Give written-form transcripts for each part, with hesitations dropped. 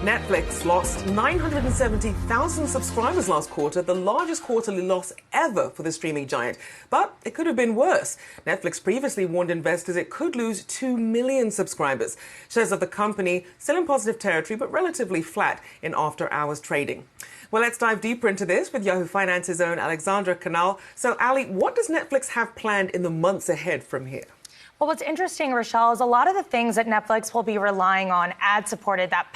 Netflix lost 970,000 subscribers last quarter, the largest quarterly loss ever for the streaming giant. But it could have been worse. Netflix previously warned investors it could lose 2 million subscribers. Shares of the company still in positive territory, but relatively flat in after-hours trading. Well, let's dive deeper into this with Yahoo Finance's own Allie Canal. So, Allie, what does Netflix have planned in the months ahead from here? Well, what's interesting, Rochelle, is a lot of the things that Netflix will be relying on, ad-supported, that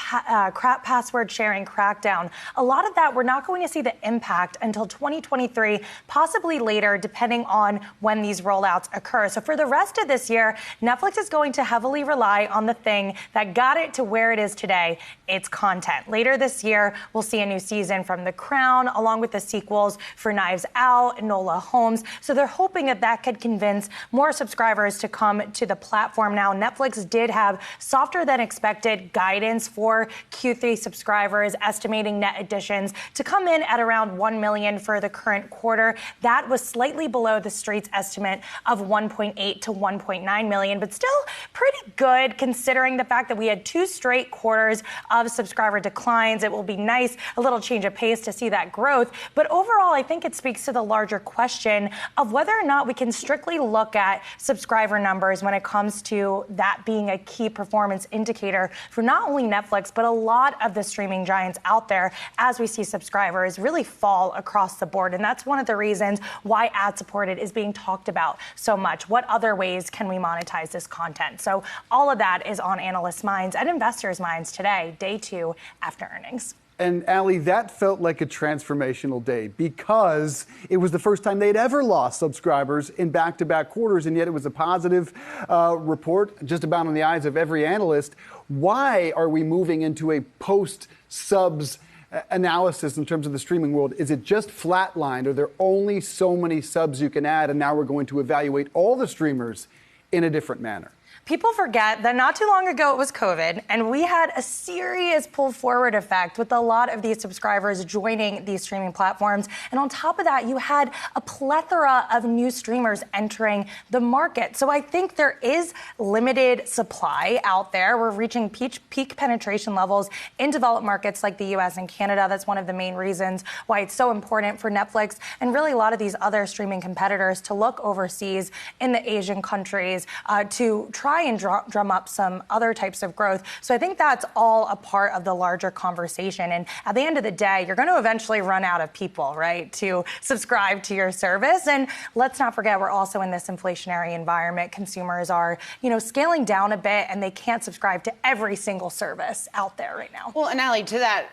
password sharing crackdown, a lot of that we're not going to see the impact until 2023, possibly later, depending on when these rollouts occur. So for the rest of this year, Netflix is going to heavily rely on the thing that got it to where it is today, its content. Later this year, we'll see a new season from The Crown, along with the sequels for Knives Out, Enola Holmes. So they're hoping that that could convince more subscribers to come to the platform. Now, Netflix did have softer than expected guidance for Q3 subscribers, estimating net additions to come in at around 1 million for the current quarter. That was slightly below the street's estimate of 1.8 to 1.9 million, but still pretty good considering the fact that we had 2 straight quarters of subscriber declines. It will be nice, a little change of pace to see that growth. But overall, I think it speaks to the larger question of whether or not we can strictly look at subscriber numbers when it comes to that being a key performance indicator for not only Netflix, but a lot of the streaming giants out there as we see subscribers really fall across the board. And that's one of the reasons why ad-supported is being talked about so much. What other ways can we monetize this content? So all of that is on analysts' minds and investors' minds today, day 2 after earnings. And Allie, that felt like a transformational day because it was the first time they'd ever lost subscribers in back-to-back quarters, and yet it was a positive report just about in the eyes of every analyst. Why are we moving into a post-subs analysis in terms of the streaming world? Is it just flatlined? Are there only so many subs you can add, and now we're going to evaluate all the streamers in a different manner? People forget that not too long ago it was COVID, and we had a serious pull forward effect with a lot of these subscribers joining these streaming platforms. And on top of that, you had a plethora of new streamers entering the market. So I think there is limited supply out there. We're reaching peak penetration levels in developed markets like the US and Canada. That's one of the main reasons why it's so important for Netflix and really a lot of these other streaming competitors to look overseas in the Asian countries to try and drum up some other types of growth. So I think that's all a part of the larger conversation. And at the end of the day, you're going to eventually run out of people, right, to subscribe to your service. And let's not forget, we're also in this inflationary environment. Consumers are, scaling down a bit, and they can't subscribe to every single service out there right now. Well, and Allie, to that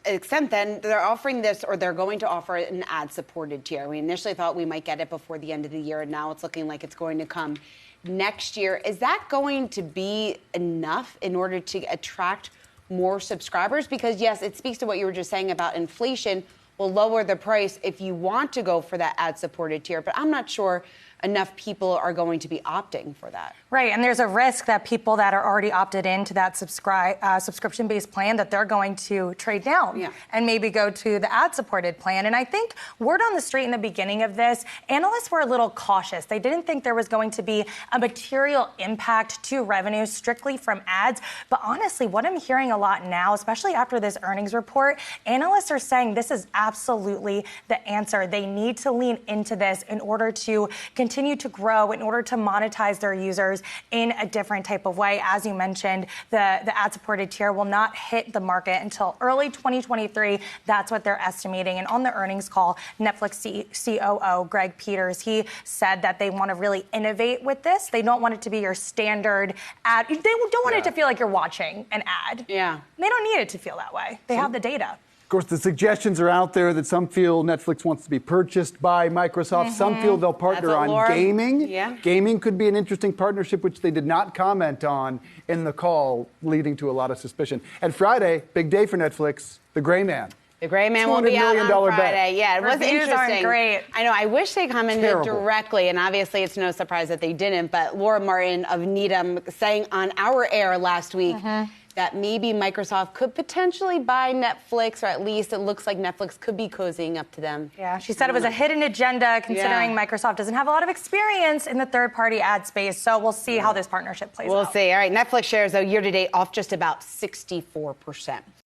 extent, then they're offering this, or they're going to offer an ad-supported tier. We initially thought we might get it before the end of the year, and now it's looking like it's going to come next year. Is that going to be enough in order to attract more subscribers? Because yes, it speaks to what you were just saying about inflation will lower the price if you want to go for that ad-supported tier, but I'm not sure enough people are going to be opting for that. Right, and there's a risk that people that are already opted into that subscription-based plan, that they're going to trade down and maybe go to the ad-supported plan. And I think word on the street in the beginning of this, analysts were a little cautious. They didn't think there was going to be a material impact to revenue strictly from ads. But honestly, what I'm hearing a lot now, especially after this earnings report, analysts are saying this is absolutely the answer. They need to lean into this in order to continue to grow, in order to monetize their users in a different type of way. As you mentioned, the ad-supported tier will not hit the market until early 2023. That's what they're estimating. And on the earnings call, Netflix COO Greg Peters, he said that they want to really innovate with this. They don't want it to be your standard ad. They don't want it to feel like you're watching an ad. Yeah. They don't need it to feel that way. They have the data. Of course, the suggestions are out there that some feel Netflix wants to be purchased by Microsoft. Some feel they'll partner on gaming. Yeah. Gaming could be an interesting partnership, which they did not comment on in the call, leading to a lot of suspicion. And Friday, big day for Netflix, The Gray Man. The Gray Man will be out on Friday. Bet. Yeah, it was Reviews interesting. aren't great. I know. I wish they commented directly, and obviously it's no surprise that they didn't. But Laura Martin of Needham saying on our air last week that maybe Microsoft could potentially buy Netflix, or at least it looks like Netflix could be cozying up to them. Yeah, she said it was a hidden agenda considering Microsoft doesn't have a lot of experience in the third-party ad space. So we'll see how this partnership plays out. We'll see. All right, Netflix shares, though, year to date off just about 64%.